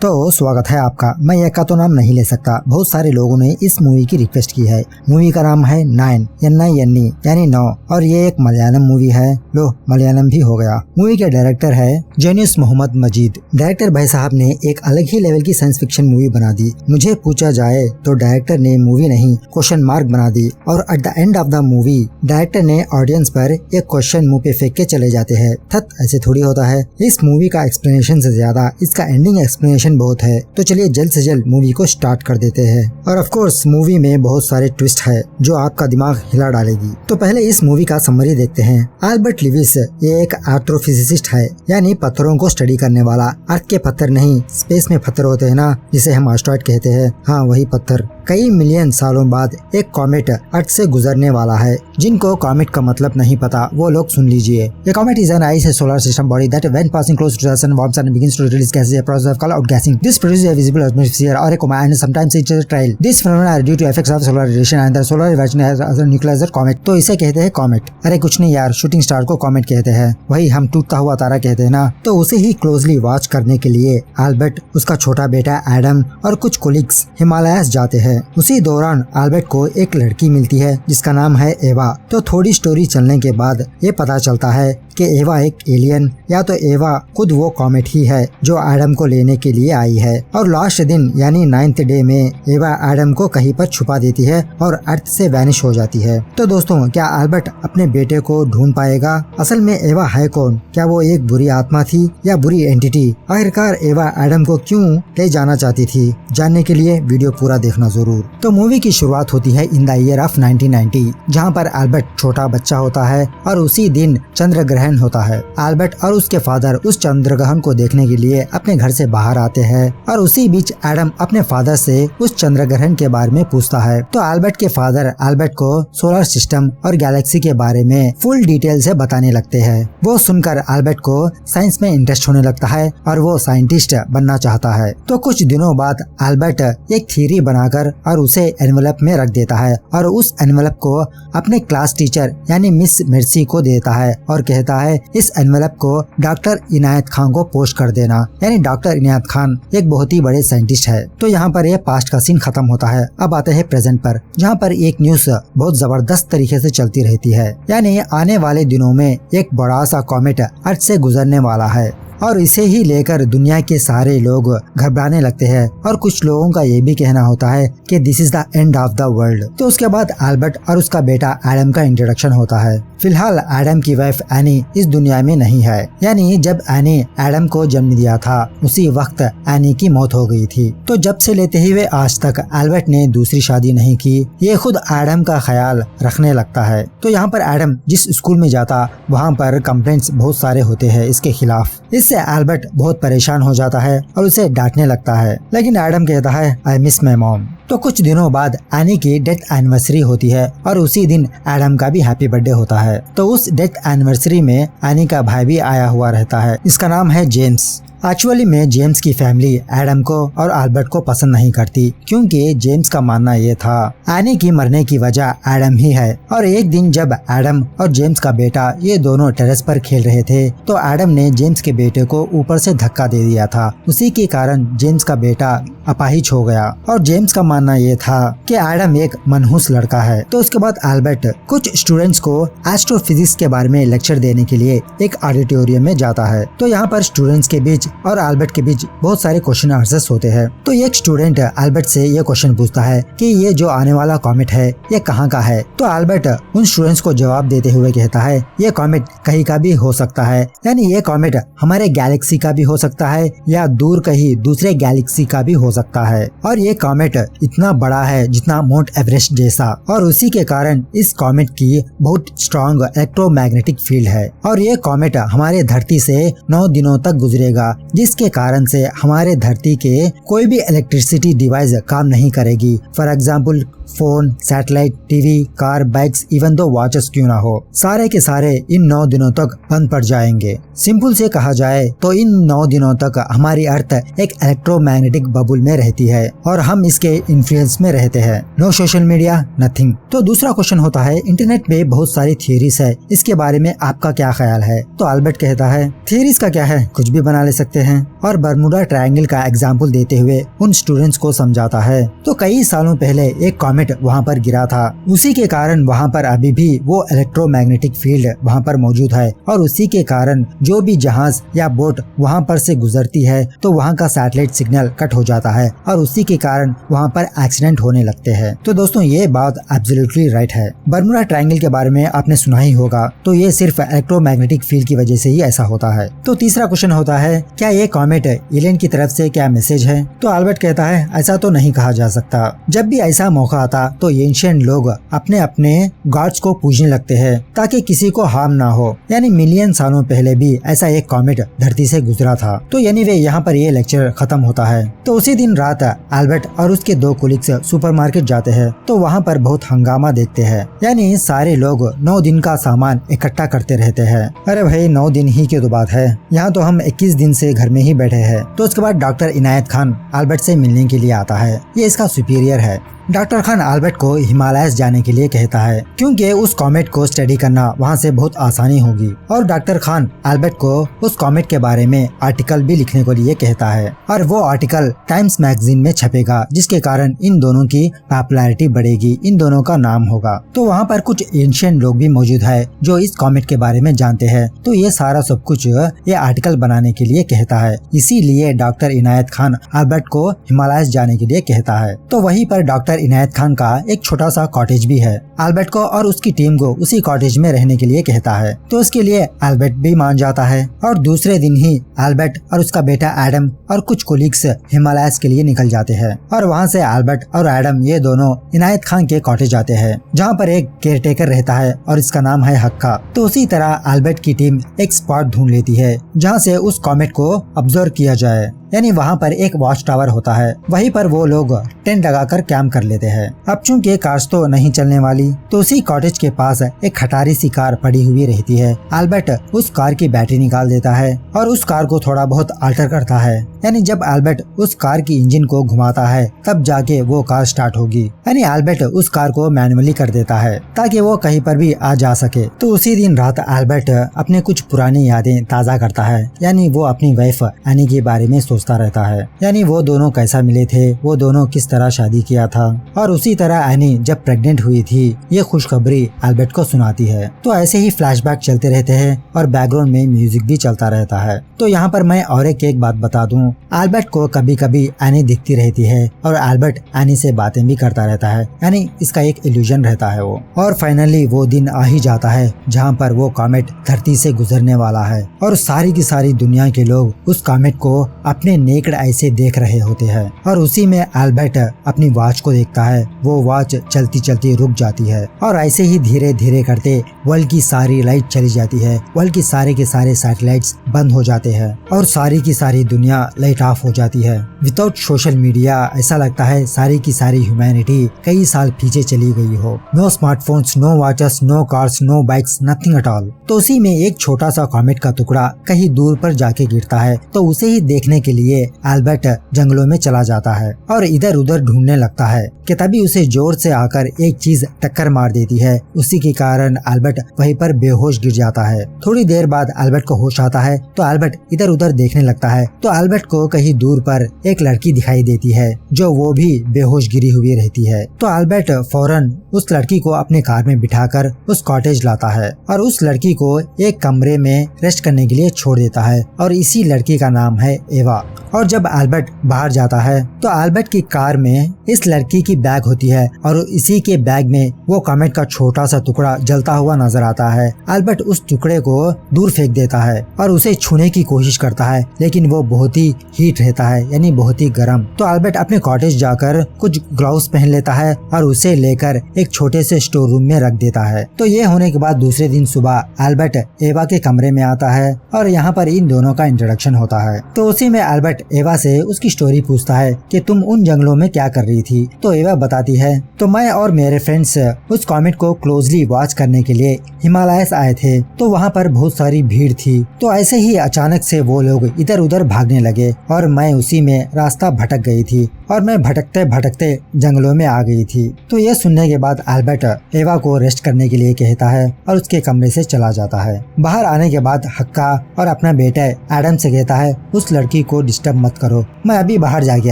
तो स्वागत है आपका। मैं एक का तो नाम नहीं ले सकता, बहुत सारे लोगों ने इस मूवी की रिक्वेस्ट की है। मूवी का नाम है 9 यानी 9 और ये एक मलयालम मूवी है। लो, मलयालम भी हो गया। मूवी के डायरेक्टर है जेनिस मोहम्मद मजीद। डायरेक्टर भाई साहब ने एक अलग ही लेवल की साइंस फिक्शन मूवी बना दी। मुझे पूछा जाए तो डायरेक्टर ने मूवी नहीं क्वेश्चन मार्क बना दी और at the end of the movie director ने ऑडियंस पर एक क्वेश्चन मुंह पे फेंक के चले जाते हैं। ऐसे थोड़ी होता है। इस मूवी का एक्सप्लेनेशन से ज्यादा इसका एंडिंग एक्सप्लेनेशन बहुत है। तो चलिए जल्द से जल्द मूवी को स्टार्ट कर देते हैं। और ऑफ कोर्स मूवी में बहुत सारे ट्विस्ट है जो आपका दिमाग हिला डालेगी। तो पहले इस मूवी का समरी देखते हैं। अल्बर्ट लिविस ये एक एस्ट्रोफिजिसिस्ट है, यानी पत्थरों को स्टडी करने वाला। अर्थ के पत्थर नहीं, स्पेस में पत्थर होते हैं ना, जिसे हम एस्ट्रॉइड कहते हैं। हाँ, वही पत्थर। कई मिलियन सालों बाद एक कॉमेट अर्थ से गुजरने वाला है। जिनको कॉमेट का मतलब नहीं पता वो लोग सुन लीजिए। ये comet is an ice solar system body that when passing close to the sun warms and begins to release gases, a process of called outgassing. This produces a visible atmosphere or a coma and sometimes it's a trail. These phenomena are due to effects of solar radiation and the solar radiation has other nuclear comet. तो इसे कहते हैं comet. अरे कुछ नहीं यार, shooting star को comet कहते हैं। वही हम टूटता हुआ तारा कहते हैं ना। तो उसे ही क्लोजली वॉच करने के लिए अल्बर्ट, उसका छोटा बेटा एडम और कुछ कोलिग्स हिमालयस जाते हैं। उसी दौरान अल्बर्ट को एक लड़की मिलती है जिसका नाम है एवा। तो थोड़ी स्टोरी चलने के बाद ये पता चलता है कि एवा एक एलियन या तो एवा खुद वो कॉमेट ही है जो एडम को लेने के लिए आई है। और लास्ट दिन यानी 9th डे में एवा एडम को कहीं पर छुपा देती है और अर्थ से वैनिश हो जाती है। तो दोस्तों, क्या अल्बर्ट अपने बेटे को ढूंढ पाएगा? असल में एवा है कौन? क्या वो एक बुरी आत्मा थी या बुरी एंटिटी? आखिरकार एवा एडम को क्यों ले जाना चाहती थी? जानने के लिए वीडियो पूरा देखना जरूर। तो मूवी की शुरुआत होती है इन द ईयर ऑफ 1990, जहाँ पर अल्बर्ट छोटा बच्चा होता है और उसी दिन चंद्र ग्रहण होता है। अल्बर्ट और उसके फादर उस चंद्र ग्रहण को देखने के लिए अपने घर से बाहर आते हैं और उसी बीच एडम अपने फादर से उस चंद्र ग्रहण के बारे में पूछता है। तो अल्बर्ट के फादर अल्बर्ट को सोलर सिस्टम और गैलेक्सी के बारे में फुल डिटेल से बताने लगते हैं। वो सुनकर अल्बर्ट को साइंस में इंटरेस्ट होने लगता है और वो साइंटिस्ट बनना चाहता है। तो कुछ दिनों बाद अल्बर्ट एक थ्योरी बनाकर और उसे एनवेलप में रख देता है और उस एनवेलप को अपने क्लास टीचर यानी मिस मिर्सी को देता है और कहता है इस एनवेलप को डॉक्टर इनायत खान को पोस्ट कर देना। यानी डॉक्टर इनायत खान एक बहुत ही बड़े साइंटिस्ट है। तो यहाँ पर ये पास्ट का सीन खत्म होता है। अब आते हैं प्रेजेंट पर, जहाँ पर एक न्यूज बहुत जबरदस्त तरीके से चलती रहती है। यानी आने वाले दिनों में एक बड़ा सा कॉमेट अर्थ से गुजरने वाला है और इसे ही लेकर दुनिया के सारे लोग घबराने लगते हैं और कुछ लोगों का ये भी कहना होता है कि this is the end of the world. तो उसके बाद अल्बर्ट और उसका बेटा एडम का इंट्रोडक्शन होता है। फिलहाल एडम की वाइफ एनी इस दुनिया में नहीं है। यानी जब एनी एडम को जन्म दिया था उसी वक्त एनी की मौत हो गई थी। तो जब से लेते हुए आज तक अल्बर्ट ने दूसरी शादी नहीं की। ये खुद एडम का ख्याल रखने लगता है। तो यहाँ पर एडम जिस स्कूल में जाता वहाँ पर कंप्लेंट्स बहुत सारे होते हैं इसके खिलाफ। इससे अल्बर्ट बहुत परेशान हो जाता है और उसे डांटने लगता है। लेकिन एडम कहता है आई मिस माय मॉम। तो कुछ दिनों बाद एनी की डेथ एनिवर्सरी होती है और उसी दिन एडम का भी हैप्पी बर्थडे होता है। तो उस डेथ एनिवर्सरी में एनी का भाई भी आया हुआ रहता है। इसका नाम है जेम्स। एक्चुअली में जेम्स की फैमिली एडम को और अल्बर्ट को पसंद नहीं करती, क्योंकि जेम्स का मानना ये था एनी की मरने की वजह एडम ही है। और एक दिन जब एडम और जेम्स का बेटा ये दोनों टेरेस पर खेल रहे थे तो एडम ने जेम्स के बेटे को ऊपर से धक्का दे दिया था। उसी के कारण जेम्स का बेटा अपाहिज हो गया और जेम्स का मानना ये था कि एडम एक मनहूस लड़का है। तो उसके बाद अल्बर्ट कुछ स्टूडेंट्स को एस्ट्रोफिजिक्स के बारे में लेक्चर देने के लिए एक ऑडिटोरियम में जाता है। तो यहाँ पर स्टूडेंट्स के बीच और अल्बर्ट के बीच बहुत सारे क्वेश्चन आंसर्स होते हैं। तो एक स्टूडेंट अल्बर्ट से ये क्वेश्चन पूछता है कि ये जो आने वाला कॉमेट है ये कहाँ का है? तो अल्बर्ट उन स्टूडेंट्स को जवाब देते हुए कहता है ये कॉमेट कहीं का भी हो सकता है। यानी ये कॉमेट हमारे गैलेक्सी का भी हो सकता है या दूर कहीं दूसरे गैलेक्सी का भी हो सकता है। और ये कॉमेट इतना बड़ा है जितना माउंट एवरेस्ट जैसा, और उसी के कारण इस कॉमेट की बहुत स्ट्रॉन्ग इलेक्ट्रोमैग्नेटिक फील्ड है। और ये कॉमेट हमारे धरती से 9 दिनों तक गुजरेगा, जिसके कारण से हमारे धरती के कोई भी इलेक्ट्रिसिटी डिवाइस काम नहीं करेगी। For example phone, satellite, TV, car, bikes, even though watches क्यों ना हो, सारे के सारे इन 9 दिनों तक बंद पड़ जाएंगे। सिंपल से कहा जाए तो इन 9 दिनों तक हमारी अर्थ एक इलेक्ट्रोमैग्नेटिक बबल में रहती है और हम इसके इन्फ्लुएंस में रहते हैं। No social media, nothing. तो दूसरा क्वेश्चन होता है इंटरनेट में बहुत सारी थियरीज है, इसके बारे में आपका क्या ख्याल है? तो अल्बर्ट कहता है थियरीज का क्या है, कुछ भी बना ले सकते सकते हैं और बर्मुडा ट्रायंगल का एग्जाम्पल देते हुए उन स्टूडेंट्स को समझाता है। तो कई सालों पहले एक कॉमेट वहाँ पर गिरा था, उसी के कारण वहाँ पर अभी भी वो इलेक्ट्रोमैग्नेटिक फील्ड वहाँ पर मौजूद है और उसी के कारण जो भी जहाज या बोट वहाँ पर से गुजरती है तो वहाँ का सैटेलाइट सिग्नल कट हो जाता है और उसी के कारण वहाँ पर एक्सीडेंट होने लगते हैं। तो दोस्तों ये बात एब्सोल्युटली राइट है। बर्मुडा ट्रायंगल के बारे में आपने सुना ही होगा, तो ये सिर्फ इलेक्ट्रोमैग्नेटिक फील्ड की वजह से ही ऐसा होता है। तो तीसरा क्वेश्चन होता है, क्या ये कॉमेट एलियन की तरफ से क्या मैसेज है? तो अल्बर्ट कहता है ऐसा तो नहीं कहा जा सकता। जब भी ऐसा मौका आता तो एंशिएंट लोग अपने अपने गॉड्स को पूजने लगते हैं ताकि किसी को हार्म ना हो। यानी मिलियन सालों पहले भी ऐसा एक कॉमेट धरती से गुजरा था। तो यानी वे यहाँ पर ये लेक्चर खत्म होता है। तो उसी दिन रात अल्बर्ट और उसके 2 कोलिग्स सुपरमार्केट जाते हैं तो वहाँ पर बहुत हंगामा देखते हैं। यानी सारे लोग 9 दिन का सामान इकट्ठा करते रहते हैं। अरे भाई 9 दिन ही की तो बात है, यहाँ तो हम 21 दिन से घर में ही बैठे हैं। तो उसके बाद डॉक्टर इनायत खान अल्बर्ट से मिलने के लिए आता है। ये इसका सुपीरियर है। डॉक्टर खान अल्बर्ट को हिमालयस जाने के लिए कहता है क्योंकि उस कॉमेट को स्टडी करना वहाँ से बहुत आसानी होगी और डॉक्टर खान अल्बर्ट को उस कॉमेट के बारे में आर्टिकल भी लिखने को लिए कहता है और वो आर्टिकल टाइम्स मैगजीन में छपेगा जिसके कारण इन दोनों की पॉपुलैरिटी बढ़ेगी, इन दोनों का नाम होगा। तो वहाँ पर कुछ एंशिएंट लोग भी मौजूद है जो इस कॉमेट के बारे में जानते हैं। तो ये सारा सब कुछ ये आर्टिकल बनाने के लिए कहता है, इसीलिए डॉक्टर इनायत खान अल्बर्ट को हिमालयस जाने के लिए कहता है। तो वहीं पर डॉक्टर इनायत खान का एक छोटा सा कॉटेज भी है। अल्बर्ट को और उसकी टीम को उसी कॉटेज में रहने के लिए कहता है। तो उसके लिए अल्बर्ट भी मान जाता है और दूसरे दिन ही अल्बर्ट और उसका बेटा एडम और कुछ कोलिग्स हिमालयस के लिए निकल जाते हैं और वहाँ से अल्बर्ट और एडम ये दोनों इनायत खान के कॉटेज जाते हैं जहाँ पर एक केयरटेकर रहता है और इसका नाम है हक्का। तो उसी तरह अल्बर्ट की टीम एक स्पॉट ढूंढ लेती है जहाँ से उस कॉमेट को ऑब्जर्व किया जाए। यानी वहाँ पर एक वॉच टावर होता है, वहीं पर वो लोग टेंट लगाकर कैंप कर लेते हैं। अब चूंकि कार्स तो नहीं चलने वाली तो उसी कॉटेज के पास एक खटारी सी कार पड़ी हुई रहती है। अल्बर्ट उस कार की बैटरी निकाल देता है और उस कार को थोड़ा बहुत अल्टर करता है। यानी जब अल्बर्ट उस कार की इंजन को घुमाता है तब जाके वो कार स्टार्ट होगी। यानी अल्बर्ट उस कार को मैनुअली कर देता है ताकि वो कहीं पर भी आ जा सके। तो उसी दिन रात अल्बर्ट अपने कुछ पुरानी यादें ताज़ा करता है। यानी वो अपनी वाइफ एनी के बारे में सोचता रहता है। यानी वो दोनों कैसा मिले थे, वो दोनों किस तरह शादी किया था और उसी तरह एनी जब प्रेग्नेंट हुई थी ये खुशखबरी अल्बर्ट को सुनाती है। तो ऐसे ही फ्लैशबैक चलते रहते हैं और बैकग्राउंड में म्यूजिक भी चलता रहता है। तो यहाँ पर मैं और एक बात बता दूं, अल्बर्ट को कभी कभी एनी दिखती रहती है और अल्बर्ट एनी से बातें भी करता रहता है। यानी इसका एक इल्यूजन रहता है वो। और फाइनली वो दिन आ ही जाता है जहाँ पर वो कॉमेट धरती से गुजरने वाला है और सारी की सारी दुनिया के लोग उस कॉमेट को अपने नेकड ऐसे देख रहे होते हैं। और उसी में अल्बर्ट अपनी वॉच को देखता है, वो वॉच चलती चलती रुक जाती है और ऐसे ही धीरे धीरे करते वर्ल्ड की सारी लाइट चली जाती है, वर्ल्ड की सारे के सारे सैटेलाइट्स बंद हो जाते हैं और सारी की सारी दुनिया लाइट ऑफ हो जाती है। विदाउट सोशल मीडिया ऐसा लगता है सारी की सारी ह्यूमैनिटी कई साल पीछे चली गई हो। No smartphones, no watches, no cars, no bikes, nothing at all. तो उसी में एक छोटा सा कॉमेट का टुकड़ा कहीं दूर पर जाके गिरता है। तो उसे ही देखने के लिए अल्बर्ट जंगलों में चला जाता है और इधर उधर ढूंढने लगता है कि तभी उसे जोर से आकर एक चीज टक्कर मार देती है। उसी के कारण अल्बर्ट वहीं पर बेहोश गिर जाता है। थोड़ी देर बाद अल्बर्ट को होश आता है तो अल्बर्ट इधर उधर देखने लगता है। तो अल्बर्ट को कहीं दूर पर एक लड़की दिखाई देती है जो वो भी बेहोश गिरी हुई रहती है। तो अल्बर्ट फौरन उस लड़की को अपने कार में बिठाकर उस कॉटेज लाता है और उस लड़की को एक कमरे में रेस्ट करने के लिए छोड़ देता है और इसी लड़की का नाम है एवा। और जब अल्बर्ट बाहर जाता है तो अल्बर्ट की कार में इस लड़की की बैग होती है और इसी के बैग में वो कॉमेट का छोटा सा टुकड़ा जलता हुआ नजर आता है। अल्बर्ट उस टुकड़े को दूर फेंक देता है और उसे छूने की कोशिश करता है लेकिन वो बहुत ही हीट रहता है, यानी बहुत ही गर्म। तो अल्बर्ट अपने कॉटेज जाकर कुछ ग्लव्स पहन लेता है और उसे लेकर एक छोटे से स्टोर रूम में रख देता है। तो ये होने के बाद दूसरे दिन सुबह अल्बर्ट एवा के कमरे में आता है और यहाँ पर इन दोनों का इंट्रोडक्शन होता है। तो उसी में अल्बर्ट एवा से उसकी स्टोरी पूछता है कि तुम उन जंगलों में क्या कर रही थी। तो एवा बताती है, तो मैं और मेरे फ्रेंड्स उस कॉमेट को क्लोजली वॉच करने के लिए हिमालयस आए थे। तो वहाँ पर बहुत सारी भीड़ थी। तो ऐसे ही अचानक से वो लोग इधर उधर भागने लगे और मैं उसी में रास्ता भटक गई थी। और मैं भटकते भटकते जंगलों में आ गई थी। तो ये सुनने के बाद एल्बर्ट एवा को रेस्ट करने के लिए कहता है और उसके कमरे से चला जाता है। बाहर आने के बाद हक्का और अपना बेटा एडम से कहता है उस लड़की को डिस्टर्ब मत करो, मैं अभी बाहर जाके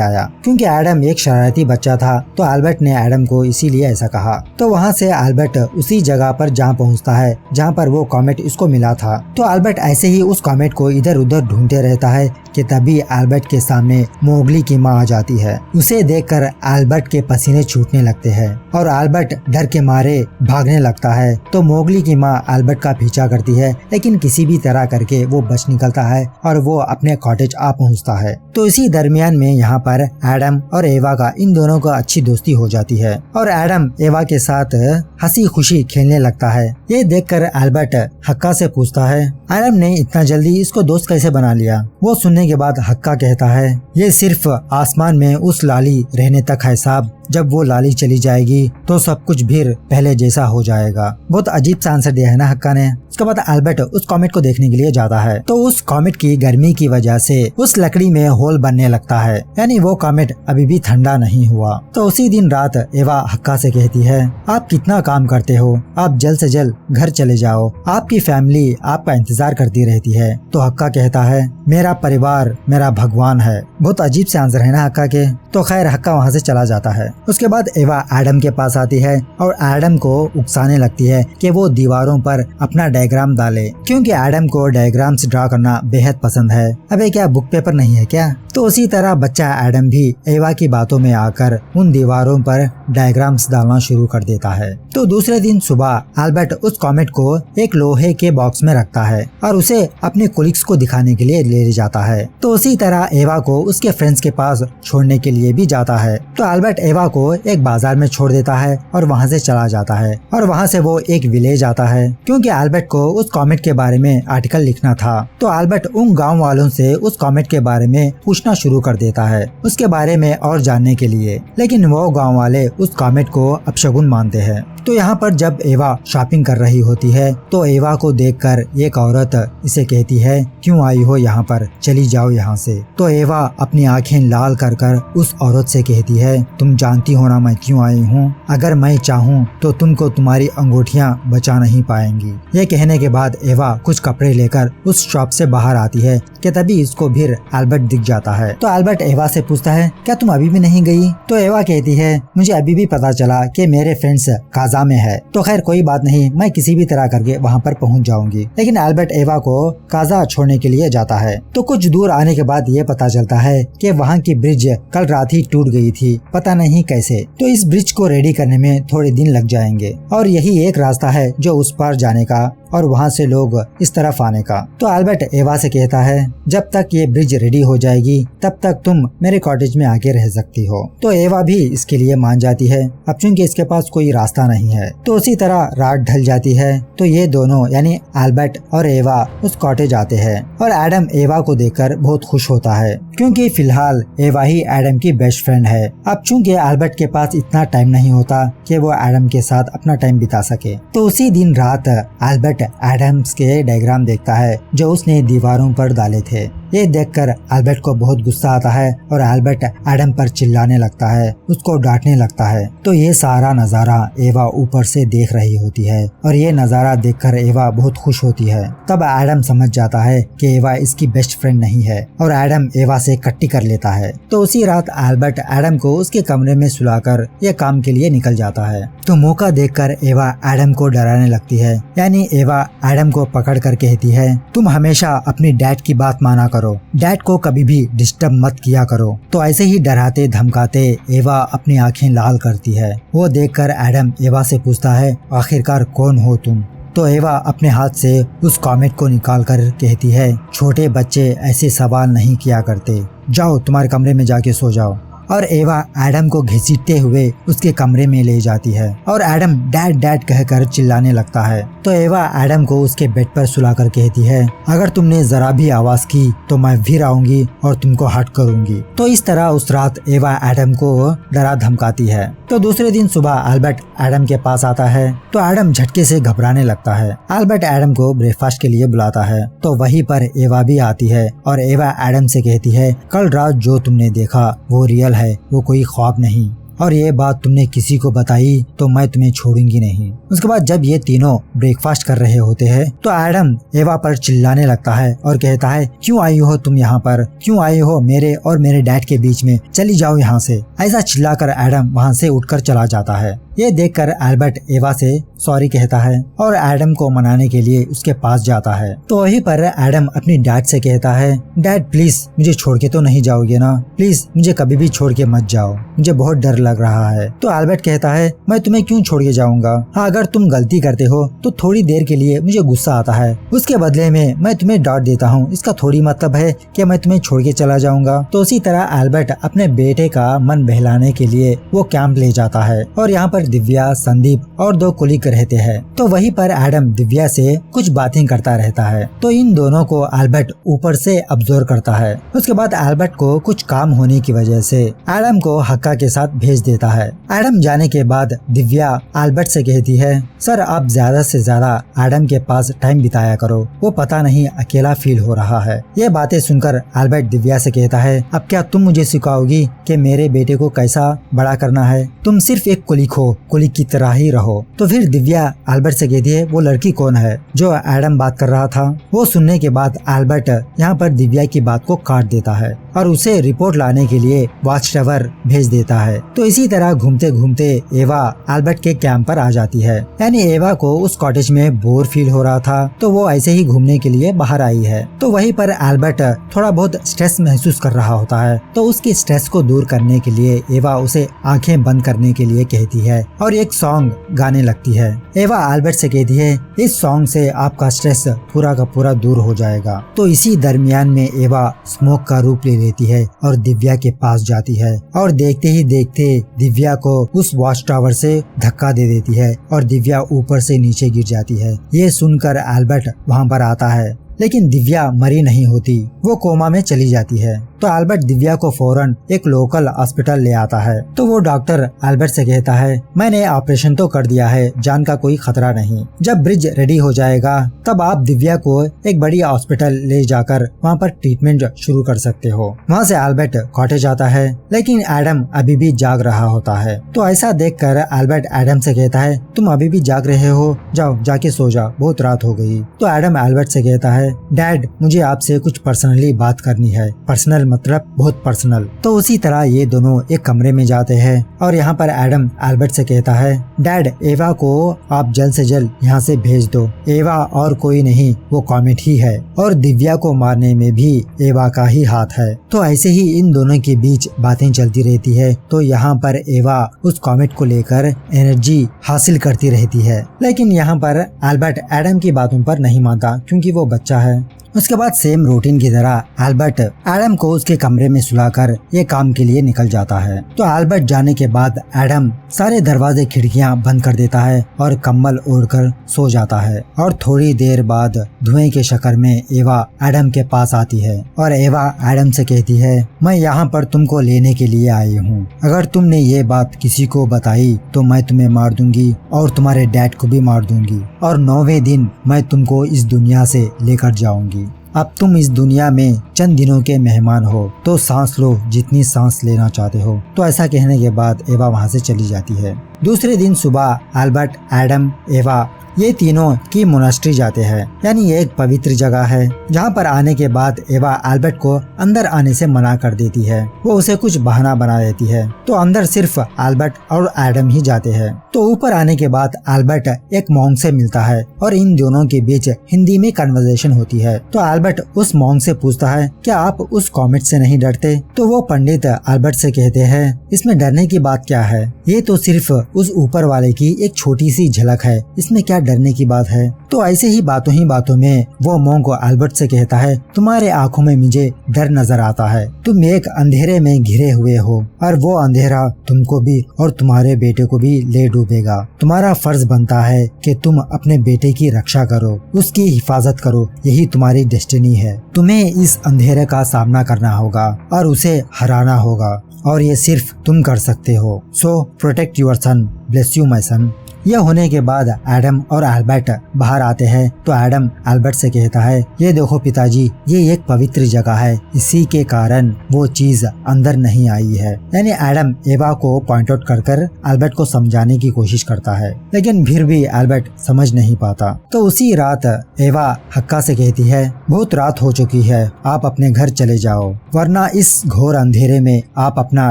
आया। क्योंकि एडम एक शरारती बच्चा था तो एल्बर्ट ने एडम को इसीलिए ऐसा कहा। तो वहाँ से एल्बर्ट उसी जगह पर जा पहुँचता है जहाँ पर वो कॉमेट इसको मिला था। तो एल्बर्ट ऐसे ही उस कॉमेट को इधर उधर ढूंढते रहता है कि तभी एल्बर्ट के सामने मोगली की माँ आ जाती है। उसे देखकर एल्बर्ट के पसीने छूटने लगते हैं और एल्बर्ट डर के मारे भागने लगता है। तो मोगली की माँ एल्बर्ट का पीछा करती है, लेकिन किसी भी तरह करके वो बच निकलता है और वो अपने कॉटेज आ पहुँचता है। तो इसी दरमियान में यहाँ पर एडम और एवा का इन दोनों का अच्छी दोस्ती हो जाती है और एडम एवा के साथ हंसी खुशी खेलने लगता है। ये देखकर एल्बर्ट हक्का से पूछता है एडम ने इतना जल्दी इसको दोस्त कैसे बना लिया। वो सुनने के बाद हक्का कहता है ये सिर्फ आसमान में उस लाली रहने तक है साहब, जब वो लाली चली जाएगी तो सब कुछ फिर पहले जैसा हो जाएगा। बहुत अजीब सा आंसर दिया है ना हक्का ने। उसके बाद एल्बर्ट उस कॉमेट को देखने के लिए जाता है। तो उस कॉमेट की गर्मी की वजह से उस लकड़ी में होल बनने लगता है, यानी वो कॉमेट अभी भी ठंडा नहीं हुआ। तो उसी दिन रात एवा हक्का से कहती है आप कितना काम करते हो, आप जल्द से जल्द घर चले जाओ, आपकी फैमिली आपका इंतजार करती रहती है। तो हक्का कहता है मेरा परिवार मेरा भगवान है। बहुत अजीब से आंसर है ना हक्का के। तो खैर हक्का वहाँ से चला जाता है। उसके बाद एवा एडम के पास आती है और एडम को उकसाने लगती है कि वो दीवारों पर अपना डायग्राम डाले, क्योंकि एडम को डायग्राम्स ड्रा करना बेहद पसंद है। अबे क्या बुक पेपर नहीं है क्या। तो उसी तरह बच्चा एडम भी एवा की बातों में आकर उन दीवारों पर डायग्राम्स डालना शुरू कर देता है। तो दूसरे दिन सुबह एल्बर्ट उस कॉमेट को एक लोहे के बॉक्स में रखता है और उसे अपने कोलिग्स को दिखाने के लिए ले जाता है। तो उसी तरह एवा को उसके फ्रेंड्स के पास छोड़ने के लिए भी जाता है। तो एल्बर्ट एवा को एक बाजार में छोड़ देता है और वहाँ से चला जाता है और वहाँ से वो एक विलेज आता है, क्योंकि एल्बर्ट को उस कॉमेट के बारे में आर्टिकल लिखना था। तो एल्बर्ट उन गाँव वालों से उस कॉमेट के बारे में पूछना शुरू कर देता है उसके बारे में और जानने के लिए, लेकिन वो गाँव वाले उस कॉमेट को अपशगुन मानते हैं। तो यहाँ पर जब एवा शॉपिंग कर रही होती है तो एवा को देखकर एक औरत इसे कहती है क्यों आई हो यहाँ पर, चली जाओ यहाँ से। तो एवा अपनी आंखें लाल कर कर उस औरत से कहती है तुम जानती हो ना मैं क्यों आई हूँ, अगर मैं चाहूँ तो तुमको तुम्हारी अंगूठियाँ बचा नहीं पाएंगी। ये कहने के बाद एवा कुछ कपड़े लेकर उस शॉप से बाहर आती है कि तभी इसको फिर एल्बर्ट दिख जाता है। तो एल्बर्ट एवा से पूछता है क्या तुम अभी भी नहीं गई। तो एवा कहती है मुझे अभी भी पता चला कि मेरे फ्रेंड्स काजा में है, तो खैर कोई बात नहीं, मैं किसी भी तरह करके वहाँ पर पहुँच जाऊंगी। लेकिन एल्बर्ट एवा को काजा छोड़ने के लिए जाता है। तो कुछ दूर आने के बाद ये पता चलता है कि वहाँ की ब्रिज कल रात ही टूट गई थी, पता नहीं कैसे। तो इस ब्रिज को रेडी करने में थोड़े दिन लग जाएंगे और यही एक रास्ता है जो उस पार जाने का और वहाँ से लोग इस तरफ आने का। तो एल्बर्ट एवा से कहता है जब तक ये ब्रिज रेडी हो जाएगी तब तक तुम मेरे कॉटेज में आके रह सकती हो। तो एवा भी इसके लिए मान जाती है, अब चूंकि इसके पास कोई रास्ता नहीं है। तो उसी तरह रात ढल जाती है। तो ये दोनों यानी एल्बर्ट और एवा उस कॉटेज आते हैं और एडम एवा को देखकर बहुत खुश होता है, क्योंकि फिलहाल एवा ही एडम की बेस्ट फ्रेंड है। अब चूंकि एल्बर्ट के पास इतना टाइम नहीं होता कि वो एडम के साथ अपना टाइम बिता सके। तो उसी दिन रात एल्बर्ट एडम्स के डायग्राम देखता है जो उसने दीवारों पर डाले थे। ये देखकर एल्बर्ट को बहुत गुस्सा आता है और एल्बर्ट एडम पर चिल्लाने लगता है, उसको डांटने लगता है। तो ये सारा नजारा एवा ऊपर से देख रही होती है और ये नजारा देखकर एवा बहुत खुश होती है। तब एडम समझ जाता है कि एवा इसकी बेस्ट फ्रेंड नहीं है और एडम एवा से कट्टी कर लेता है। तो उसी रात एल्बर्ट एडम को उसके कमरे में सुलाकर ये काम के लिए निकल जाता है। तो मौका देखकर एवा एडम को डराने लगती है, यानी एवा एडम को पकड़ कर कहती है तुम हमेशा अपनी डैड की बात माना करो, डैड को कभी भी डिस्टर्ब मत किया करो। तो ऐसे ही डराते धमकाते एवा अपनी आंखें लाल करती है। वो देखकर एडम एवा से पूछता है आखिरकार कौन हो तुम। तो एवा अपने हाथ से उस कॉमेट को निकाल कर कहती है छोटे बच्चे ऐसे सवाल नहीं किया करते, जाओ तुम्हारे कमरे में जाके सो जाओ। और एवा एडम को घसीटते हुए उसके कमरे में ले जाती है और एडम डैड डैड कहकर चिल्लाने लगता है। तो एवा एडम को उसके बेड पर सुलाकर कहती है अगर तुमने जरा भी आवाज की तो मैं फिर आऊंगी और तुमको हर्ट करूंगी। तो इस तरह उस रात एवा एडम को डरा धमकाती है। तो दूसरे दिन सुबह एल्बर्ट एडम के पास आता है। तो एडम झटके से घबराने लगता है। एल्बर्ट एडम को ब्रेकफास्ट के लिए बुलाता है। तो वहीं पर एवा भी आती है और एवा एडम से कहती है कल रात जो तुमने देखा वो रियल रियल है, वो कोई ख्वाब नहीं, और ये बात तुमने किसी को बताई तो मैं तुम्हें छोड़ूंगी नहीं। उसके बाद जब ये तीनों ब्रेकफास्ट कर रहे होते हैं तो एडम एवा पर चिल्लाने लगता है और कहता है, क्यों आई हो तुम यहाँ पर, क्यों आई हो मेरे और मेरे डैड के बीच में, चली जाओ यहाँ से। ऐसा चिल्लाकर एडम वहाँ से उठकर चला जाता है। ये देखकर एल्बर्ट एवा से सॉरी कहता है और एडम को मनाने के लिए उसके पास जाता है। तो वहीं पर एडम अपनी डैड से कहता है, डैड प्लीज मुझे छोड़ के तो नहीं जाओगे ना, प्लीज मुझे कभी भी छोड़ के मत जाओ, मुझे बहुत डर लग रहा है। तो एल्बर्ट कहता है, मैं तुम्हें क्यों छोड़ के जाऊंगा, हाँ अगर तुम गलती करते हो तो थोड़ी देर के लिए मुझे गुस्सा आता है, उसके बदले में मैं तुम्हें डांट देता हूँ, इसका थोड़ी मतलब है कि मैं तुम्हें छोड़ के चला जाऊंगा। तो उसी तरह एल्बर्ट अपने बेटे का मन बहलाने के लिए वो कैंप ले जाता है और यहाँ पर दिव्या, संदीप और 2 कोलीग रहते हैं। तो वहीं पर एडम दिव्या से कुछ बातें करता रहता है। तो इन दोनों को एल्बर्ट ऊपर से ऑब्जर्व करता है। उसके बाद एल्बर्ट को कुछ काम होने की वजह से एडम को हक्का के साथ भेज देता है। एडम जाने के बाद दिव्या एल्बर्ट से कहती है, सर आप ज्यादा से ज्यादा एडम के पास टाइम बिताया करो, वो पता नहीं अकेला फील हो रहा है। ये बातें सुनकर एल्बर्ट दिव्या से कहता है, अब क्या तुम मुझे सिखाओगी कि मेरे बेटे को कैसा बड़ा करना है, तुम सिर्फ एक कोलीग हो, कोलीग की तरह ही रहो। तो फिर दिव्या एल्बर्ट से कहती है, वो लड़की कौन है जो एडम बात कर रहा था। वो सुनने के बाद एल्बर्ट यहाँ पर दिव्या की बात को काट देता है और उसे रिपोर्ट लाने के लिए वॉच टावर भेज देता है। तो इसी तरह घूमते घूमते एवा एल्बर्ट के कैंप पर आ जाती है। यानी एवा को उस कॉटेज में बोर फील हो रहा था तो वो ऐसे ही घूमने के लिए बाहर आई है। तो वहीं पर एल्बर्ट थोड़ा बहुत स्ट्रेस महसूस कर रहा होता है। तो उसकी स्ट्रेस को दूर करने के लिए एवा उसे आंखें बंद करने के लिए कहती है और एक सॉन्ग गाने लगती है। एवा एल्बर्ट से कहती है, इस सॉन्ग से आपका स्ट्रेस पूरा का पूरा दूर हो जाएगा। तो इसी दरमियान में एवा स्मोक का रूप ले लेती है और दिव्या के पास जाती है और देखते ही देखते दिव्या को उस वॉच टावर से धक्का दे देती है और दिव्या ऊपर से नीचे गिर जाती है। ये सुनकर एल्बर्ट वहाँ पर आता है, लेकिन दिव्या मरी नहीं होती, वो कोमा में चली जाती है। तो एल्बर्ट दिव्या को फौरन एक लोकल हॉस्पिटल ले आता है। तो वो डॉक्टर एल्बर्ट से कहता है, मैंने ऑपरेशन तो कर दिया है, जान का कोई खतरा नहीं, जब ब्रिज रेडी हो जाएगा तब आप दिव्या को एक बड़ी हॉस्पिटल ले जाकर वहाँ पर ट्रीटमेंट शुरू कर सकते हो। वहाँ से एल्बर्ट कॉटेज आता है, लेकिन एडम अभी भी जाग रहा होता है। तो ऐसा देखकर एल्बर्ट एडम से कहता है, तुम अभी भी जाग रहे हो, जाओ जाके सो जाओ, बहुत रात हो गई। तो एडम एल्बर्ट से कहता है, डैड मुझे आपसे कुछ पर्सनली बात करनी है, पर्सनल मतलब बहुत पर्सनल। तो उसी तरह ये दोनों एक कमरे में जाते हैं और यहाँ पर एडम एल्बर्ट से कहता है, डैड एवा को आप जल्द से जल्द यहाँ से भेज दो, एवा और कोई नहीं, वो कॉमेट ही है और दिव्या को मारने में भी एवा का ही हाथ है। तो ऐसे ही इन दोनों के बीच बातें चलती रहती है। तो यहाँ पर एवा उस कॉमेट को लेकर एनर्जी हासिल करती रहती है, लेकिन यहाँ पर एल्बर्ट एडम की बातों पर नहीं मानता क्योंकि वो बच्चा है। उसके बाद सेम रूटीन की तरह एल्बर्ट एडम को उसके कमरे में सुलाकर ये काम के लिए निकल जाता है। तो एल्बर्ट जाने के बाद एडम सारे दरवाजे खिड़कियां बंद कर देता है और कंबल ओढ़कर सो जाता है। और थोड़ी देर बाद धुएं के शक्कर में एवा एडम के पास आती है और एवा एडम से कहती है, मैं यहाँ पर तुमको लेने के लिए आई हूँ, अगर तुमने ये बात किसी को बताई तो मैं तुम्हें मार दूंगी और तुम्हारे डैड को भी मार दूंगी और 9वें दिन मैं तुमको इस दुनिया से लेकर जाऊंगी। अब तुम इस दुनिया में चंद दिनों के मेहमान हो तो सांस लो जितनी सांस लेना चाहते हो। तो ऐसा कहने के बाद एवा वहाँ से चली जाती है। दूसरे दिन सुबह एल्बर्ट, एडम, एवा ये तीनों की मोनास्ट्री जाते हैं, यानी ये एक पवित्र जगह है जहाँ पर आने के बाद एवा एल्बर्ट को अंदर आने से मना कर देती है। वो उसे कुछ बहाना बना देती है। तो अंदर सिर्फ एल्बर्ट और एडम ही जाते हैं। तो ऊपर आने के बाद एल्बर्ट एक मॉन्क से मिलता है और इन दोनों के बीच हिंदी में कन्वर्सेशन होती है। तो एल्बर्ट उस मॉन्क से पूछता है, क्या आप उस कॉमेट से नहीं डरते? तो वो पंडित एल्बर्ट से कहते हैं, इसमें डरने की बात क्या है, ये तो सिर्फ उस ऊपर वाले की एक छोटी सी झलक है, इसमें क्या डरने की बात है। तो ऐसे ही बातों में वो मॉन्क एल्बर्ट से कहता है, तुम्हारे आंखों में मुझे डर नजर आता है, तुम एक अंधेरे में घिरे हुए हो और वो अंधेरा तुमको भी और तुम्हारे बेटे को भी ले डूबेगा। तुम्हारा फर्ज बनता है कि तुम अपने बेटे की रक्षा करो, उसकी हिफाजत करो, यही तुम्हारी डेस्टिनी है। तुम्हें इस अंधेरे का सामना करना होगा और उसे हराना होगा और ये सिर्फ तुम कर सकते हो। So protect your son, bless you my son. यह होने के बाद एडम और एल्बर्ट बाहर आते हैं तो एडम एल्बर्ट से कहता है, ये देखो पिताजी, ये एक पवित्र जगह है, इसी के कारण वो चीज अंदर नहीं आई है। यानी एडम एवा को पॉइंट आउट कर एल्बर्ट को समझाने की कोशिश करता है, लेकिन फिर भी एल्बर्ट समझ नहीं पाता। तो उसी रात एवा हक्का से कहती है, बहुत रात हो चुकी है, आप अपने घर चले जाओ, वरना इस घोर अंधेरे में आप अपना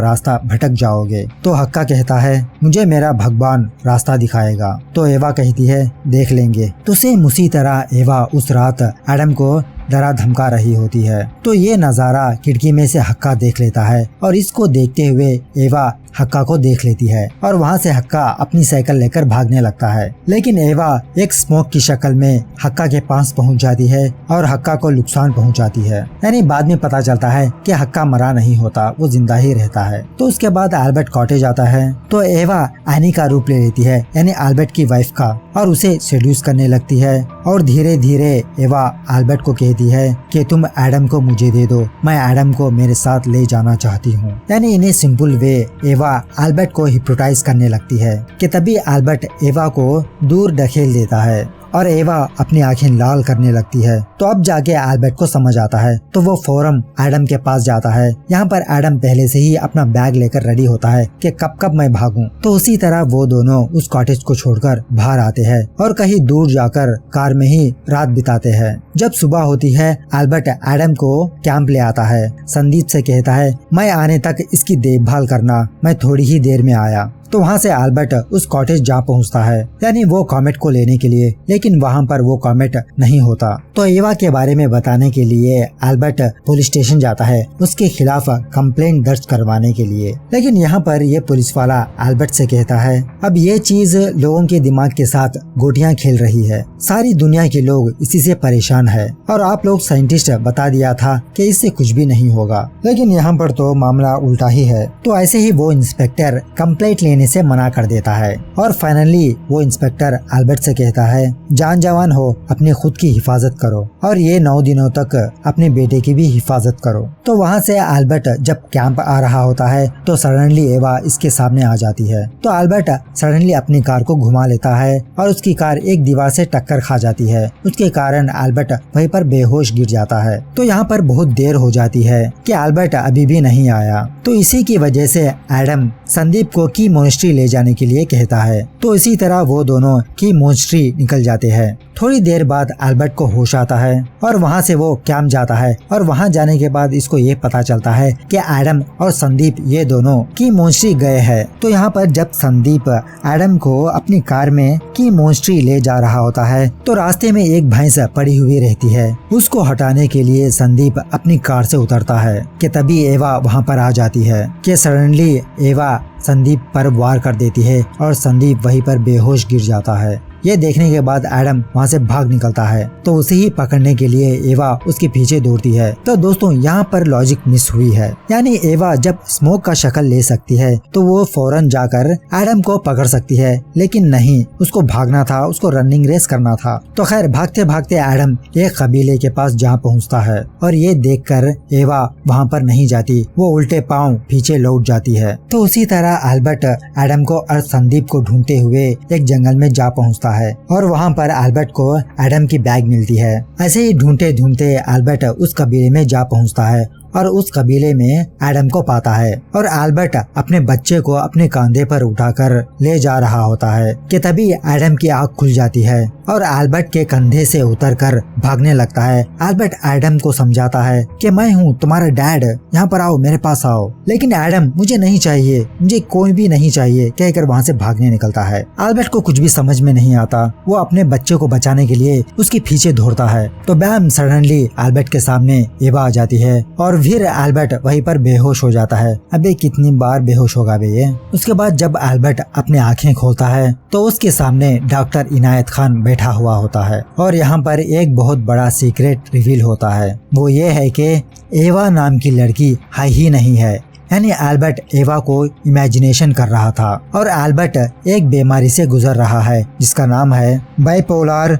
रास्ता भटक जाओगे। तो हक्का कहता है, मुझे मेरा भगवान रास्ता दिखाएगा। तो एवा कहती है, देख लेंगे। तो सेम उसी तरह एवा उस रात एडम को डरा धमका रही होती है। तो ये नजारा खिड़की में से हक्का देख लेता है और इसको देखते हुए एवा हक्का को देख लेती है और वहाँ से हक्का अपनी साइकिल लेकर भागने लगता है। लेकिन एवा एक स्मोक की शक्ल में हक्का के पास पहुँच जाती है और हक्का को नुकसान पहुँचाती है। यानी बाद में पता चलता है कि हक्का मरा नहीं होता, वो जिंदा ही रहता है। तो उसके बाद एल्बर्ट कॉटेज आता है तो एवा एनी का रूप ले लेती है, यानी एल्बर्ट की वाइफ का, और उसे सेड्यूस करने लगती है। और धीरे धीरे एवा एल्बर्ट को कहती है कि तुम एडम को मुझे दे दो, मैं एडम को मेरे साथ ले जाना चाहती हूँ। यानी इन सिंपल वे एवा एल्बर्ट को हिप्नोटाइज करने लगती है कि तभी एल्बर्ट एवा को दूर ढकेल देता है और एवा अपनी आंखें लाल करने लगती है। तो अब जाके एल्बर्ट को समझ आता है तो वो फौरन एडम के पास जाता है। यहाँ पर एडम पहले से ही अपना बैग लेकर रेडी होता है कि कब मैं भागूं। तो उसी तरह वो दोनों उस कॉटेज को छोड़कर बाहर आते हैं और कहीं दूर जाकर कार में ही रात बिताते हैं। जब सुबह होती है एल्बर्ट एडम को कैंप ले आता है। संदीप से कहता है, मैं आने तक इसकी देखभाल करना, मैं थोड़ी ही देर में आया। तो वहाँ से एल्बर्ट उस कॉटेज जा पहुँचता है, यानी वो कॉमेट को लेने के लिए, लेकिन वहाँ पर वो कॉमेट नहीं होता। तो एवा के बारे में बताने के लिए एल्बर्ट पुलिस स्टेशन जाता है उसके खिलाफ कंप्लेंट दर्ज करवाने के लिए। लेकिन यहाँ पर ये पुलिस वाला एल्बर्ट से कहता है, अब ये चीज लोगों के दिमाग के साथ गोटियां खेल रही है, सारी दुनिया के लोग इसी से परेशान है और आप लोग साइंटिस्ट बता दिया था कि इससे कुछ भी नहीं होगा। लेकिन यहाँ पर तो मामला उल्टा ही है। तो ऐसे ही वो इंस्पेक्टर कंप्लेंट लेने से मना कर देता है और फाइनली वो इंस्पेक्टर एल्बर्ट से कहता है, जान जवान हो, अपनी खुद की हिफाजत करो और ये 9 दिनों तक अपने बेटे की भी हिफाजत करो। तो वहाँ से एल्बर्ट जब कैंप आ रहा होता है तो सडनली एवा इसके सामने आ जाती है। तो एल्बर्ट सडनली अपनी कार को घुमा लेता है और उसकी कार एक दीवार से टक्कर खा जाती है। उसके कारण एल्बर्ट वहीं पर बेहोश गिर जाता है। तो यहाँ पर बहुत देर हो जाती है कि एल्बर्ट अभी भी नहीं आया। तो इसी की वजह से एडम संदीप को की मोनेस्ट्री ले जाने के लिए कहता है। तो इसी तरह वो दोनों की मोनेस्ट्री निकल जाते हैं। थोड़ी देर बाद एल्बर्ट को होश आता है और वहाँ से वो कैंप जाता है और वहाँ जाने के बाद इसको ये पता चलता है कि एडम और संदीप ये दोनों की मोनेस्ट्री गए हैं। तो यहाँ पर जब संदीप एडम को अपनी कार में की मोनेस्ट्री ले जा रहा होता है तो रास्ते में एक भैंस पड़ी हुई रहती है। उसको हटाने के लिए संदीप अपनी कार से उतरता है कि तभी एवा वहाँ पर आ जाती है कि सडनली एवा संदीप पर वार कर देती है और संदीप वहीं पर बेहोश गिर जाता है। ये देखने के बाद एडम वहाँ से भाग निकलता है तो उसे ही पकड़ने के लिए एवा उसके पीछे दौड़ती है। तो दोस्तों यहाँ पर लॉजिक मिस हुई है, यानी एवा जब स्मोक का शक्ल ले सकती है तो वो फौरन जाकर एडम को पकड़ सकती है, लेकिन नहीं, उसको भागना था, उसको रनिंग रेस करना था। तो खैर भागते भागते एडम एक कबीले के पास जा पहुँचता है और ये देख कर एवा वहाँ पर नहीं जाती, वो उल्टे पाँव पीछे लौट जाती है। तो उसी तरह एल्बर्ट एडम को और संदीप को ढूंढते हुए एक जंगल में जा पहुँचता है और वहाँ पर एल्बर्ट को एडम की बैग मिलती है। ऐसे ही ढूंढते ढूंढते एल्बर्ट उस कबीले में जा पहुँचता है और उस कबीले में एडम को पाता है और एल्बर्ट अपने बच्चे को अपने कंधे पर उठाकर ले जा रहा होता है कि तभी एडम की आँख खुल जाती है और एल्बर्ट के कंधे से उतरकर भागने लगता है। एल्बर्ट एडम को समझाता है कि मैं हूँ तुम्हारा डैड, यहाँ पर आओ, मेरे पास आओ। लेकिन एडम, मुझे नहीं चाहिए, मुझे कोई भी नहीं चाहिए कहकर वहाँ से भागने निकलता है। एल्बर्ट को कुछ भी समझ में नहीं आता, वो अपने बच्चे को बचाने के लिए उसके पीछे दौड़ता है। तो बैम सडनली एल्बर्ट के सामने एवा आ जाती है और फिर एल्बर्ट वहीं पर बेहोश हो जाता है। अबे कितनी बार बेहोश होगा बे ये। उसके बाद जब एल्बर्ट अपने आंखें खोलता है तो उसके सामने डॉक्टर इनायत खान बैठा हुआ होता है और यहाँ पर एक बहुत बड़ा सीक्रेट रिवील होता है। वो ये है कि एवा नाम की लड़की है ही नहीं है, यानी एल्बर्ट एवा को इमेजिनेशन कर रहा था और एल्बर्ट एक बीमारी से गुजर रहा है जिसका नाम है बाइपोलर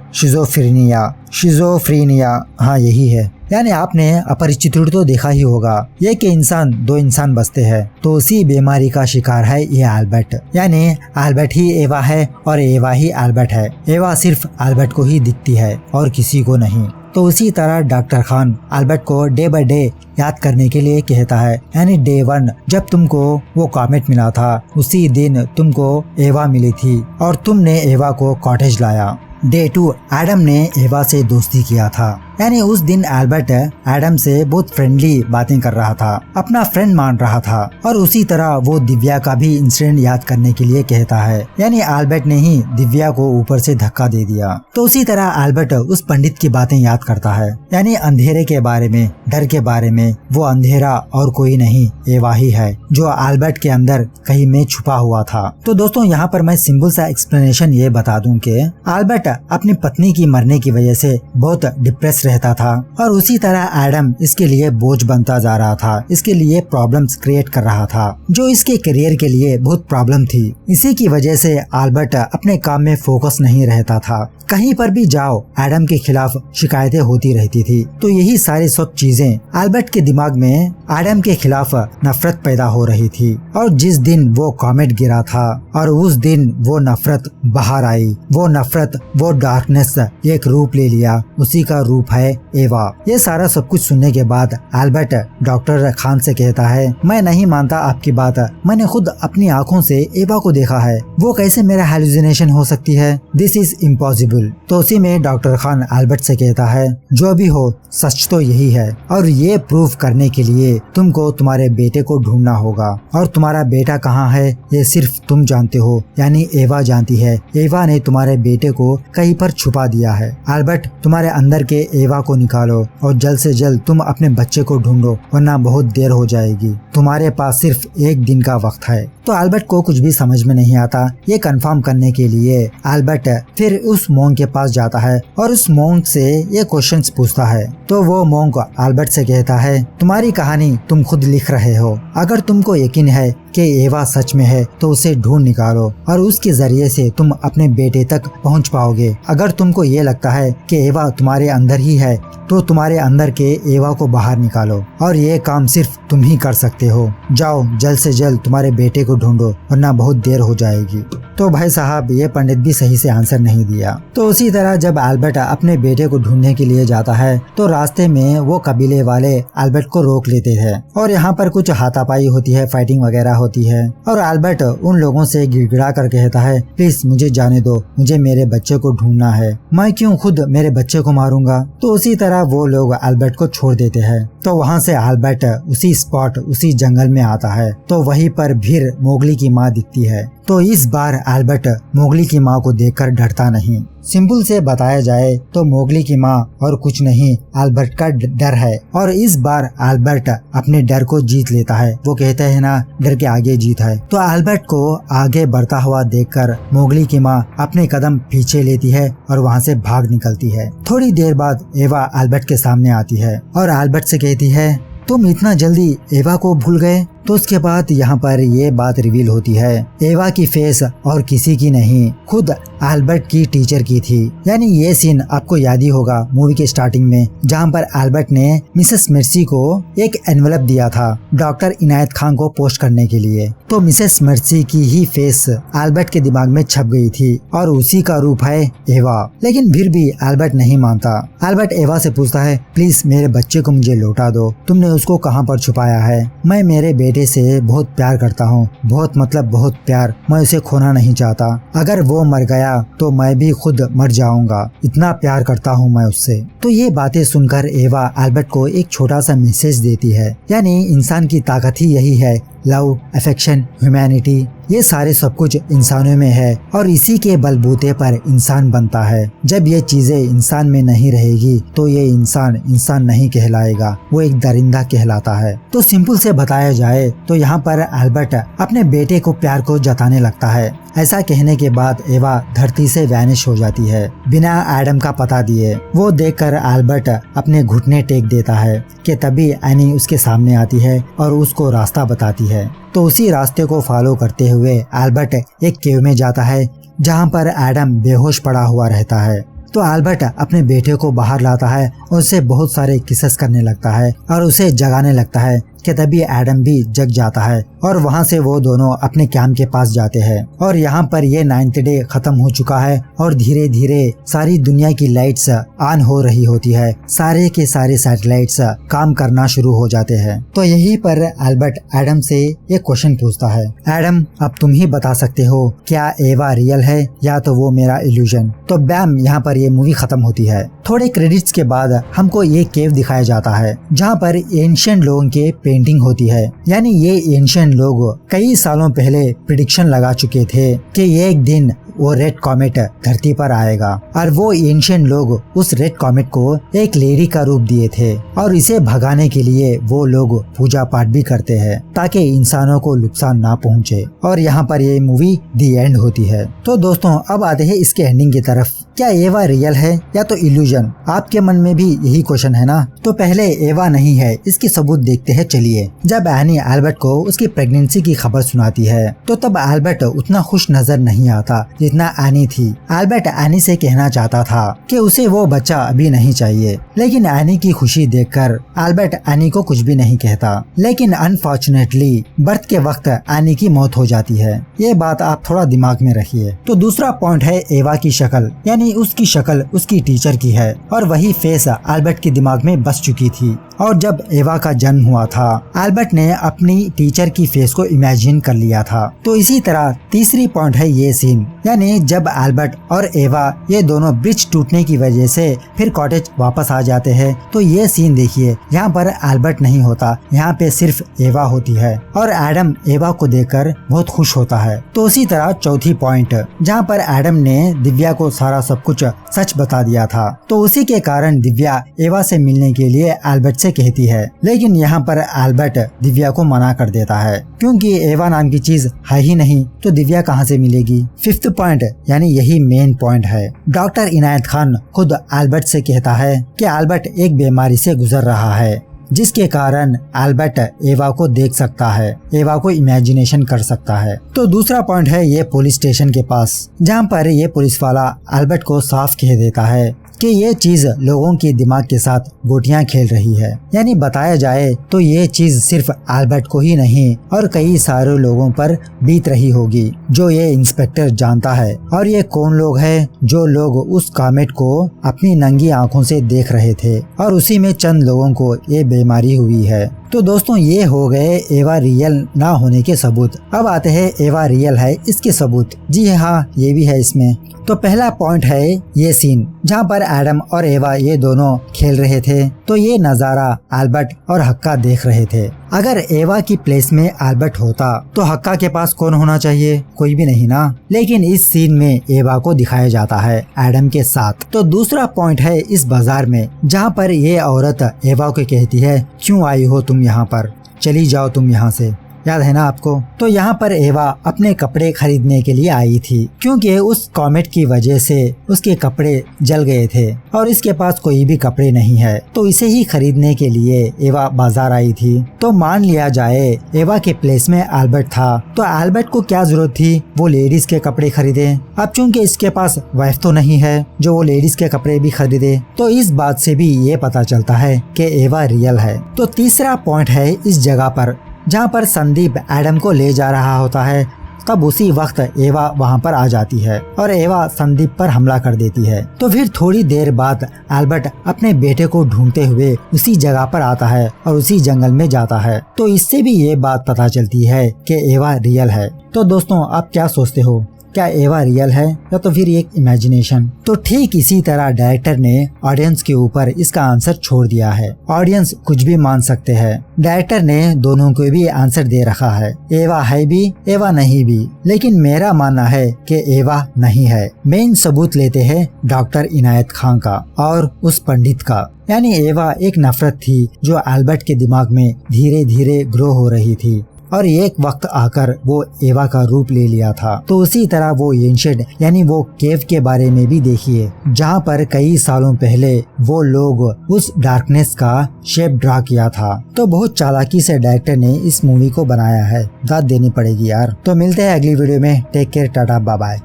शिजोफ्रेनिया। हाँ यही है। यानी आपने अपरिचित रूप तो देखा ही होगा, ये कि इंसान दो इंसान बसते हैं, तो उसी बीमारी का शिकार है ये एल्बर्ट। यानी एल्बर्ट ही एवा है और एवा ही एल्बर्ट है। एवा सिर्फ एल्बर्ट को ही दिखती है और किसी को नहीं। तो उसी तरह डॉक्टर खान एल्बर्ट को डे बाय डे याद करने के लिए कहता है। यानी डे 1 जब तुमको वो कॉमेट मिला था उसी दिन तुमको एवा मिली थी और तुमने एवा को कॉटेज लाया। डे 2 एडम ने एवा से दोस्ती किया था। यानी उस दिन एल्बर्ट एडम से बहुत फ्रेंडली बातें कर रहा था, अपना फ्रेंड मान रहा था और उसी तरह वो दिव्या का भी इंसिडेंट याद करने के लिए कहता है। यानी एल्बर्ट ने ही दिव्या को ऊपर से धक्का दे दिया। तो उसी तरह एल्बर्ट उस पंडित की बातें याद करता है। यानी अंधेरे के बारे में, डर के बारे में। वो अंधेरा और कोई नहीं एवा ही है जो एल्बर्ट के अंदर कहीं में छुपा हुआ था। तो दोस्तों यहाँ पर मैं सिंपल सा एक्सप्लेनेशन ये बता दूं कि एल्बर्ट अपनी पत्नी की मरने की वजह से बहुत डिप्रेस रहता था और उसी तरह एडम इसके लिए बोझ बनता जा रहा था, इसके लिए प्रॉब्लम्स क्रिएट कर रहा था जो इसके करियर के लिए बहुत प्रॉब्लम थी। इसी की वजह से एल्बर्ट अपने काम में फोकस नहीं रहता था। कहीं पर भी जाओ एडम के खिलाफ शिकायतें होती रहती थी। तो यही सारी सब चीजें एल्बर्ट के दिमाग में एडम के खिलाफ नफरत पैदा हो रही थी। और जिस दिन वो कॉमेट गिरा था और उस दिन वो नफरत बाहर आई, वो नफरत, वो डार्कनेस एक रूप ले लिया, उसी का रूप है एवा। ये सारा सब कुछ सुनने के बाद एल्बर्ट डॉक्टर खान से कहता है, मैं नहीं मानता आपकी बात, मैंने खुद अपनी आंखों से एवा को देखा है, वो कैसे मेरा हेलुसिनेशन हो सकती है, दिस इज इम्पॉसिबल। तो उसी में डॉक्टर खान एल्बर्ट से कहता है, जो भी हो सच तो यही है और ये प्रूव करने के लिए तुमको तुम्हारे बेटे को ढूंढना होगा और तुम्हारा बेटा कहाँ है ये सिर्फ तुम जानते हो, यानी एवा जानती है। एवा ने तुम्हारे बेटे को कहीं पर छुपा दिया है। एल्बर्ट तुम्हारे अंदर के एवा को निकालो और जल्द से जल्द तुम अपने बच्चे को ढूंढो वरना बहुत देर हो जाएगी, तुम्हारे पास सिर्फ एक दिन का वक्त है। तो एल्बर्ट को कुछ भी समझ में नहीं आता। ये कंफर्म करने के लिए एल्बर्ट फिर उस मोंक के पास जाता है और उस मोंक से ये क्वेश्चंस पूछता है। तो वो मोंक एल्बर्ट से कहता है, तुम्हारी कहानी तुम खुद लिख रहे हो, अगर तुमको यकीन है कि एवा सच में है तो उसे ढूंढ निकालो और उसके जरिए से तुम अपने बेटे तक पहुंच पाओगे। अगर तुमको ये लगता है कि एवा तुम्हारे अंदर ही है तो तुम्हारे अंदर के एवा को बाहर निकालो और ये काम सिर्फ तुम ही कर सकते हो। जाओ जल्द से जल्द तुम्हारे बेटे को ढूंढो वरना बहुत देर हो जाएगी। तो भाई साहब ये पंडित भी सही से आंसर नहीं दिया। तो उसी तरह जब एल्बर्ट अपने बेटे को ढूंढने के लिए जाता है तो रास्ते में वो कबीले वाले एल्बर्ट को रोक लेते हैं और यहाँ पर कुछ हाथापाई होती है, फाइटिंग वगैरह होती है और एल्बर्ट उन लोगों से गिड़गिड़ा कर कहता है, प्लीज मुझे जाने दो, मुझे मेरे बच्चे को ढूंढना है, मैं क्यों खुद मेरे बच्चे को मारूंगा। तो उसी तरह वो लोग एल्बर्ट को छोड़ देते हैं। तो वहाँ से एल्बर्ट उसी स्पॉट, उसी जंगल में आता है। तो वहीं पर फिर मोगली की माँ दिखती है। तो इस बार एल्बर्ट मोगली की माँ को देखकर डरता नहीं। सिंपल से बताया जाए तो मोगली की माँ और कुछ नहीं एल्बर्ट का डर है और इस बार एल्बर्ट अपने डर को जीत लेता है। वो कहते हैं ना, डर के आगे जीत है। तो एल्बर्ट को आगे बढ़ता हुआ देखकर मोगली की माँ अपने कदम पीछे लेती है और वहाँ से भाग निकलती है। थोड़ी देर बाद एवा एल्बर्ट के सामने आती है और एल्बर्ट से कहती है, तुम इतना जल्दी एवा को भूल गए। तो उसके बाद यहाँ पर ये बात रिवील होती है, एवा की फेस और किसी की नहीं, खुद एल्बर्ट की टीचर की थी। यानी ये सीन आपको याद ही होगा मूवी के स्टार्टिंग में, जहाँ पर एल्बर्ट ने मिसेस मर्सी को एक एनवेलप दिया था डॉक्टर इनायत खान को पोस्ट करने के लिए। तो मिसेस मर्सी की ही फेस एल्बर्ट के दिमाग में छप गई थी और उसी का रूप है एवा। लेकिन फिर भी एल्बर्ट नहीं मानता। एल्बर्ट एवा से पूछता है, प्लीज मेरे बच्चे को मुझे लौटा दो, तुमने उसको कहाँ पर छुपाया है, मैं मेरे बेटे से बहुत प्यार करता हूँ, बहुत मतलब बहुत प्यार, मैं उसे खोना नहीं चाहता, अगर वो मर गया तो मैं भी खुद मर जाऊंगा, इतना प्यार करता हूँ मैं उससे। तो ये बातें सुनकर एवा एल्बर्ट को एक छोटा सा मैसेज देती है। यानी इंसान की ताकत ही यही है लव, अफेक्शन, ह्यूमैनिटी, ये सारे सब कुछ इंसानों में है और इसी के बलबूते पर इंसान बनता है। जब ये चीजें इंसान में नहीं रहेगी तो ये इंसान नहीं कहलाएगा, वो एक दरिंदा कहलाता है। तो सिंपल से बताया जाए तो यहाँ पर एल्बर्ट अपने बेटे को प्यार को जताने लगता है। ऐसा कहने के बाद एवा धरती से वैनिश हो जाती है बिना एडम का पता दिए। वो देखकर एल्बर्ट अपने घुटने टेक देता है कि तभी एनी उसके सामने आती है और उसको रास्ता बताती है। तो उसी रास्ते को फॉलो करते हुए एल्बर्ट एक केव में जाता है जहाँ पर एडम बेहोश पड़ा हुआ रहता है। तो एल्बर्ट अपने बेटे को बाहर लाता है और उससे बहुत सारे किस्से करने लगता है और उसे जगाने लगता है कि तभी एडम भी जग जाता है और वहाँ से वो दोनों अपने कैंप के पास जाते हैं। और यहाँ पर ये 9th डे खत्म हो चुका है और धीरे धीरे सारी दुनिया की लाइट्स ऑन हो रही होती है, सारे के सारे सैटेलाइट्स काम करना शुरू हो जाते हैं। तो यहीं पर एल्बर्ट एडम से एक क्वेश्चन पूछता है, एडम अब तुम ही बता सकते हो क्या एवा रियल है या तो वो मेरा इल्यूजन। तो बैम यहाँ पर ये मूवी खत्म होती है। थोड़े क्रेडिट्स के बाद हमको ये केव दिखाया जाता है जहाँ पर एंशिएंट लोगों के पेंटिंग होती है। यानी ये एंशिएंट लोग कई सालों पहले प्रेडिक्शन लगा चुके थे कि एक दिन वो रेड कॉमेट धरती पर आएगा और वो एंशिएंट लोग उस रेड कॉमेट को एक लेडी का रूप दिए थे और इसे भगाने के लिए वो लोग पूजा पाठ भी करते हैं ताकि इंसानों को नुकसान ना पहुंचे। और यहाँ पर ये मूवी दी एंड होती है। तो दोस्तों अब आते हैं इसके एंडिंग की तरफ। क्या एवा रियल है या तो इल्यूजन? आपके मन में भी यही क्वेश्चन है ना? तो पहले एवा नहीं है, इसके सबूत देखते हैं चलिए। जब एनी एल्बर्ट को उसकी प्रेगनेंसी की खबर सुनाती है तो तब एल्बर्ट उतना खुश नजर नहीं आता जितना एनी थी। एल्बर्ट एनी से कहना चाहता था कि उसे वो बच्चा अभी नहीं चाहिए, लेकिन एनी की खुशी देखकर एल्बर्ट एनी को कुछ भी नहीं कहता। लेकिन अनफॉर्चुनेटली बर्थ के वक्त एनी की मौत हो जाती है। ये बात आप थोड़ा दिमाग में रखिए। तो दूसरा पॉइंट है एवा की शक्ल, यानी उसकी शक्ल उसकी टीचर की है और वही फेस एल्बर्ट के दिमाग में बस चुकी थी। और जब एवा का जन्म हुआ था एल्बर्ट ने अपनी टीचर की फेस को इमेजिन कर लिया था। तो इसी तरह तीसरी पॉइंट है ये सीन, यानी जब एल्बर्ट और एवा ये दोनों ब्रिज टूटने की वजह से फिर कॉटेज वापस आ जाते हैं। तो ये सीन देखिए, यहाँ पर एल्बर्ट नहीं होता, यहाँ पे सिर्फ एवा होती है और एडम एवा को देखकर बहुत खुश होता है। तो उसी तरह चौथी पॉइंट जहाँ पर एडम ने दिव्या को सारा सब कुछ सच बता दिया था, तो उसी के कारण दिव्या एवा से मिलने के लिए एल्बर्ट से कहती है। लेकिन यहाँ पर एल्बर्ट दिव्या को मना कर देता है क्योंकि एवा नाम की चीज है ही नहीं, तो दिव्या कहाँ से मिलेगी। फिफ्थ पॉइंट यानी यही मेन पॉइंट है। डॉक्टर इनायत खान खुद एल्बर्ट से कहता है कि एल्बर्ट एक बीमारी से गुजर रहा है जिसके कारण एल्बर्ट एवा को देख सकता है, एवा को इमेजिनेशन कर सकता है। तो दूसरा पॉइंट है ये पुलिस स्टेशन के पास, जहाँ पर ये पुलिस वाला एल्बर्ट को साफ कह देता है कि ये चीज लोगों के दिमाग के साथ गोटियां खेल रही है। यानी बताया जाए तो ये चीज सिर्फ एल्बर्ट को ही नहीं और कई सारे लोगों पर बीत रही होगी जो ये इंस्पेक्टर जानता है। और ये कौन लोग हैं? जो लोग उस कॉमेट को अपनी नंगी आंखों से देख रहे थे और उसी में चंद लोगों को ये बीमारी हुई है। तो दोस्तों ये हो गए एवा रियल ना होने के सबूत। अब आते हैं एवा रियल है इसके सबूत। जी हाँ, ये भी है इसमें। तो पहला पॉइंट है ये सीन जहाँ पर एडम और एवा ये दोनों खेल रहे थे। तो ये नजारा एल्बर्ट और हक्का देख रहे थे। अगर एवा की प्लेस में एल्बर्ट होता तो हक्का के पास कौन होना चाहिए? कोई भी नहीं ना। लेकिन इस सीन में एवा को दिखाया जाता है एडम के साथ। तो दूसरा पॉइंट है इस बाजार में जहाँ पर ये औरत एवा को कहती है, क्यों आई हो तुम यहाँ पर, चली जाओ तुम यहाँ से। याद है ना आपको? तो यहाँ पर एवा अपने कपड़े खरीदने के लिए आई थी क्योंकि उस कॉमेट की वजह से उसके कपड़े जल गए थे और इसके पास कोई भी कपड़े नहीं है। तो इसे ही खरीदने के लिए एवा बाजार आई थी। तो मान लिया जाए एवा के प्लेस में एल्बर्ट था, तो एल्बर्ट को क्या जरूरत थी वो लेडीज के कपड़े खरीदे। अब चूंकि इसके पास वाइफ तो नहीं है जो वो लेडीज के कपड़े भी खरीदे, तो इस बात से भी ये पता चलता है कि एवा रियल है। तो तीसरा पॉइंट है इस जगह पर जहाँ पर संदीप एडम को ले जा रहा होता है, तब उसी वक्त एवा वहाँ पर आ जाती है और एवा संदीप पर हमला कर देती है। तो फिर थोड़ी देर बाद एल्बर्ट अपने बेटे को ढूंढते हुए उसी जगह पर आता है और उसी जंगल में जाता है। तो इससे भी ये बात पता चलती है कि एवा रियल है। तो दोस्तों आप क्या सोचते हो, क्या एवा रियल है या तो फिर एक इमेजिनेशन। तो ठीक इसी तरह डायरेक्टर ने ऑडियंस के ऊपर इसका आंसर छोड़ दिया है। ऑडियंस कुछ भी मान सकते हैं। डायरेक्टर ने दोनों को भी आंसर दे रखा है, एवा है भी एवा नहीं भी। लेकिन मेरा मानना है कि एवा नहीं है। मेन सबूत लेते हैं डॉक्टर इनायत खान का और उस पंडित का। यानी एवा एक नफरत थी जो अल्बर्ट के दिमाग में धीरे धीरे ग्रो हो रही थी और एक वक्त आकर वो एवा का रूप ले लिया था। तो उसी तरह वो एंशिएंट यानी वो केव के बारे में भी देखिए, जहाँ पर कई सालों पहले वो लोग उस डार्कनेस का शेप ड्रा किया था। तो बहुत चालाकी से डायरेक्टर ने इस मूवी को बनाया है, दाद देनी पड़ेगी यार। तो मिलते हैं अगली वीडियो में। Take care, tata, bye bye.